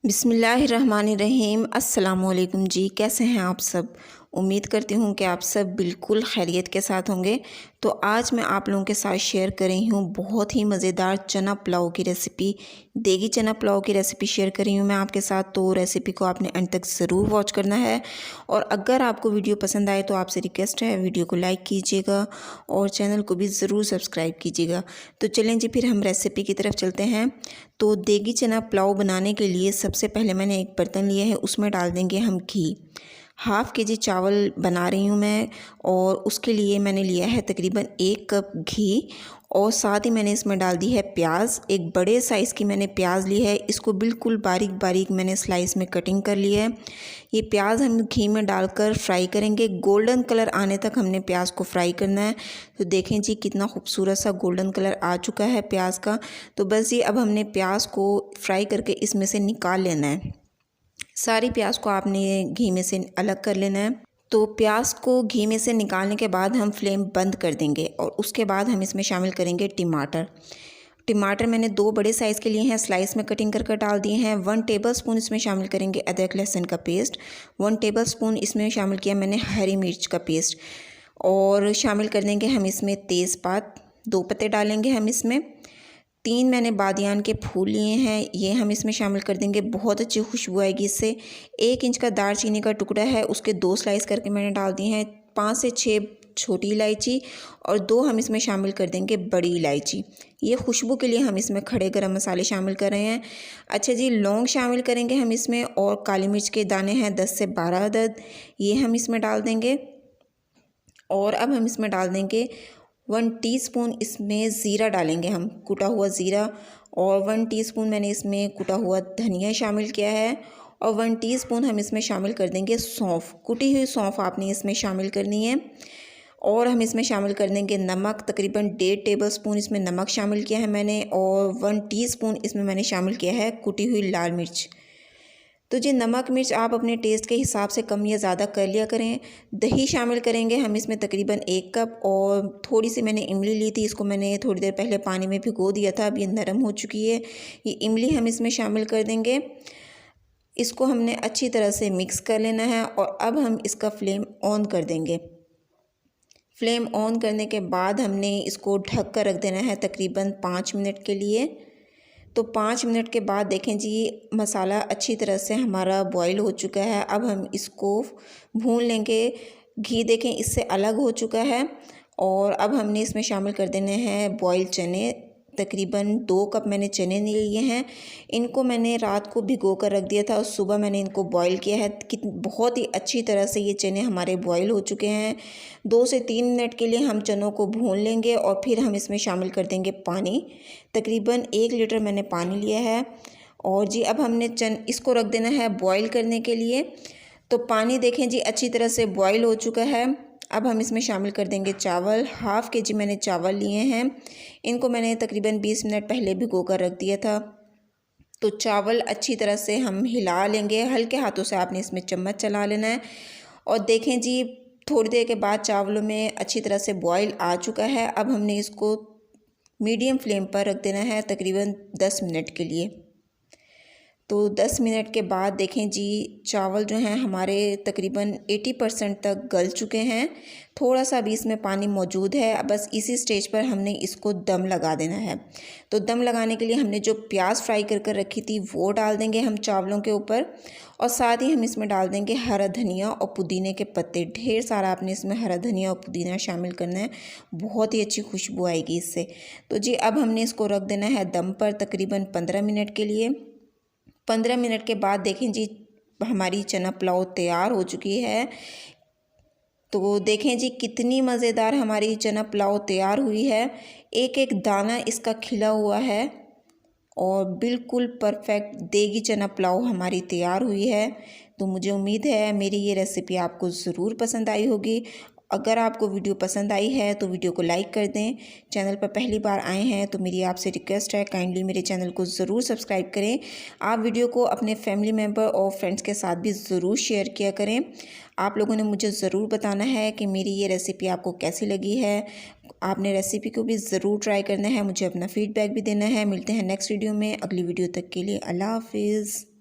बिस्मिल्लाहिर्रहमानिर्रहीम। अस्सलामुअलैकुम जी, कैसे हैं आप सब। उम्मीद करती हूँ कि आप सब बिल्कुल खैरियत के साथ होंगे। तो आज मैं आप लोगों के साथ शेयर कर रही हूँ बहुत ही मज़ेदार चना पुलाव की रेसिपी, देगी चना पुलाव की रेसिपी शेयर कर रही हूँ मैं आपके साथ। तो रेसिपी को आपने अंत तक ज़रूर वॉच करना है और अगर आपको वीडियो पसंद आए तो आपसे रिक्वेस्ट है वीडियो को लाइक कीजिएगा और चैनल को भी ज़रूर सब्सक्राइब कीजिएगा। तो चलें जी, फिर हम रेसिपी की तरफ चलते हैं। तो देगी चना पुलाव बनाने के लिए सबसे पहले मैंने एक बर्तन लिया है, उसमें डाल देंगे हम घी। हाफ़ के जी चावल बना रही हूँ मैं और उसके लिए मैंने लिया है तकरीबन 1 कप घी और साथ ही मैंने इसमें डाल दी है प्याज। एक बड़े साइज़ की मैंने प्याज ली है, इसको बिल्कुल बारीक बारीक मैंने स्लाइस में कटिंग कर ली है। ये प्याज हम घी में डालकर फ्राई करेंगे, गोल्डन कलर आने तक हमने प्याज को फ्राई करना है। तो देखें जी कितना खूबसूरत सा गोल्डन कलर आ चुका है प्याज का। तो बस ये अब हमने प्याज को फ्राई करके इसमें से निकाल लेना है। सारी प्याज को आपने घी में से अलग कर लेना है। तो प्याज को घी में से निकालने के बाद हम फ्लेम बंद कर देंगे और उसके बाद हम इसमें शामिल करेंगे टमाटर। टमाटर मैंने 2 बड़े साइज़ के लिए हैं, स्लाइस में कटिंग कर डाल दिए हैं। 1 टेबलस्पून इसमें शामिल करेंगे अदरक लहसुन का पेस्ट। 1 टेबलस्पून इसमें शामिल किया मैंने हरी मिर्च का पेस्ट और शामिल कर देंगे हम इसमें तेज़पात, 2 पत्ते डालेंगे हम इसमें। 3 मैंने बादियान के फूल लिए हैं, ये हम इसमें शामिल कर देंगे, बहुत अच्छी खुशबू आएगी इससे। 1 इंच का दालचीनी का टुकड़ा है, उसके 2 स्लाइस करके मैंने डाल दिए हैं। 5 से 6 छोटी इलायची और 2 हम इसमें शामिल कर देंगे बड़ी इलायची। ये खुशबू के लिए हम इसमें खड़े गरम मसाले शामिल कर रहे हैं। अच्छा जी, लौंग शामिल करेंगे हम इसमें और काली मिर्च के दाने हैं 10 से 12 अदद, ये हम इसमें डाल देंगे। और अब हम इसमें डाल देंगे 1 टीस्पून इसमें ज़ीरा डालेंगे हम, कुटा हुआ ज़ीरा। और 1 टीस्पून मैंने इसमें कुटा हुआ धनिया शामिल किया है और 1 टीस्पून हम इसमें शामिल कर देंगे सौंफ, कुटी हुई सौंफ आपने इसमें शामिल करनी है। और हम इसमें शामिल कर देंगे नमक, तकरीबन 1.5 टेबलस्पून इसमें नमक शामिल किया है मैंने और 1 टीस्पून इसमें मैंने शामिल किया है कुटी हुई लाल मिर्च। तो जी नमक मिर्च आप अपने टेस्ट के हिसाब से कम या ज़्यादा कर लिया करें। दही शामिल करेंगे हम इसमें तकरीबन 1 कप और थोड़ी सी मैंने इमली ली थी, इसको मैंने थोड़ी देर पहले पानी में भिगो दिया था, अब ये नरम हो चुकी है। ये इमली हम इसमें शामिल कर देंगे। इसको हमने अच्छी तरह से मिक्स कर लेना है और अब हम इसका फ्लेम ऑन कर देंगे। फ्लेम ऑन करने के बाद हमने इसको ढक कर रख देना है तकरीबन 5 मिनट के लिए। तो 5 मिनट के बाद देखें जी मसाला अच्छी तरह से हमारा बॉईल हो चुका है। अब हम इसको भून लेंगे। घी देखें इससे अलग हो चुका है और अब हमने इसमें शामिल कर देने हैं बॉईल चने। तकरीबन 2 कप मैंने चने लिए हैं, इनको मैंने रात को भिगो कर रख दिया था और सुबह मैंने इनको बॉईल किया है। बहुत ही अच्छी तरह से ये चने हमारे बॉईल हो चुके हैं। 2 से 3 मिनट के लिए हम चनों को भून लेंगे और फिर हम इसमें शामिल कर देंगे पानी। तकरीबन 1 लीटर मैंने पानी लिया है और जी अब हमने इसको रख देना है बॉईल करने के लिए। तो पानी देखें जी अच्छी तरह से बॉईल हो चुका है। अब हम इसमें शामिल कर देंगे चावल। हाफ़ के जी मैंने चावल लिए हैं, इनको मैंने तकरीबन 20 मिनट पहले भिगो कर रख दिया था। तो चावल अच्छी तरह से हम हिला लेंगे, हल्के हाथों से आपने इसमें चम्मच चला लेना है। और देखें जी थोड़ी देर के बाद चावलों में अच्छी तरह से बॉईल आ चुका है। अब हमने इसको मीडियम फ्लेम पर रख देना है तकरीबन 10 मिनट के लिए। तो 10 मिनट के बाद देखें जी चावल जो हैं हमारे तकरीबन 80% तक गल चुके हैं। थोड़ा सा भी इसमें पानी मौजूद है, बस इसी स्टेज पर हमने इसको दम लगा देना है। तो दम लगाने के लिए हमने जो प्याज फ्राई कर रखी थी वो डाल देंगे हम चावलों के ऊपर और साथ ही हम इसमें डाल देंगे हरा धनिया और पुदीने के पत्ते। ढेर सारा आपने इसमें हरा धनिया और पुदीना शामिल करना है, बहुत ही अच्छी खुशबू आएगी इससे। तो जी अब हमने इसको रख देना है दम पर तकरीबन 15 मिनट के लिए। 15 मिनट के बाद देखें जी हमारी चना पुलाव तैयार हो चुकी है। तो देखें जी कितनी मज़ेदार हमारी चना पुलाव तैयार हुई है। एक एक दाना इसका खिला हुआ है और बिल्कुल परफेक्ट देगी चना पुलाव हमारी तैयार हुई है। तो मुझे उम्मीद है मेरी ये रेसिपी आपको ज़रूर पसंद आई होगी। अगर आपको वीडियो पसंद आई है तो वीडियो को लाइक कर दें। चैनल पर पहली बार आए हैं तो मेरी आपसे रिक्वेस्ट है काइंडली मेरे चैनल को ज़रूर सब्सक्राइब करें। आप वीडियो को अपने फैमिली मेम्बर और फ्रेंड्स के साथ भी ज़रूर शेयर किया करें। आप लोगों ने मुझे ज़रूर बताना है कि मेरी ये रेसिपी आपको कैसी लगी है। आपने रेसिपी को भी ज़रूर ट्राई करना है, मुझे अपना फ़ीडबैक भी देना है। मिलते हैं नेक्स्ट वीडियो में। अगली वीडियो तक के लिए अल्लाह हाफिज़।